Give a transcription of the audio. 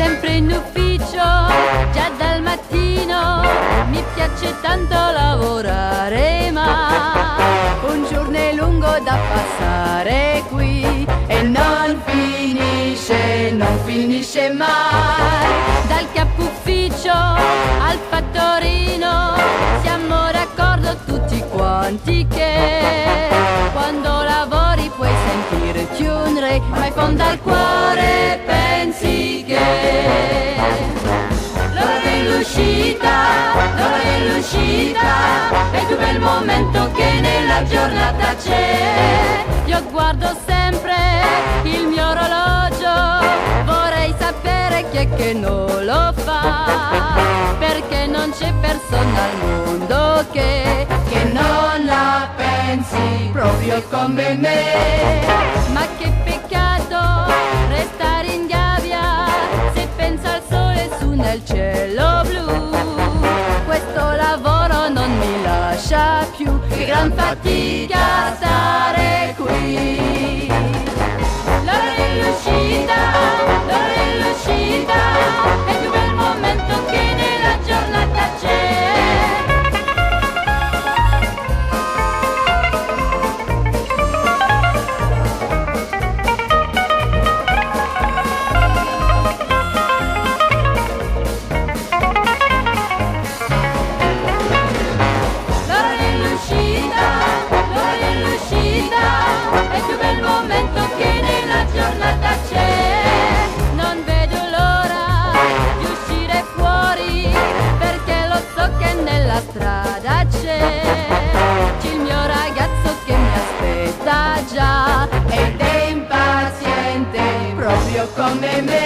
sempre in ufficio, già dal mattino, mi piace tanto lavorare, ma un giorno è lungo da passare qui e non finisce mai. Dal capo ufficio al fattorino siamo d'accordo tutti quanti che quando lavori puoi sentirti un re, ma in fondo al cuore pensi che l'ora dell'uscita è il più bel momento che nella giornata c'è. Io guardo sempre il mio orologio, vorrei sapere chi è che non lo fa, perché non c'è persona al mondo che non la pensi proprio come me. Ma che peccato restare in gabbia se pensa al sole su nel cielo blu. Questo lavoro non mi lascia più, che gran fatica stare qui. L'ora dell'uscita è il più bel momento che nella giornata c'è. È il più bel momento che nella giornata c'è. Non vedo l'ora di uscire fuori, perché lo so che nella strada c'è il mio ragazzo che mi aspetta già ed è impaziente proprio come me.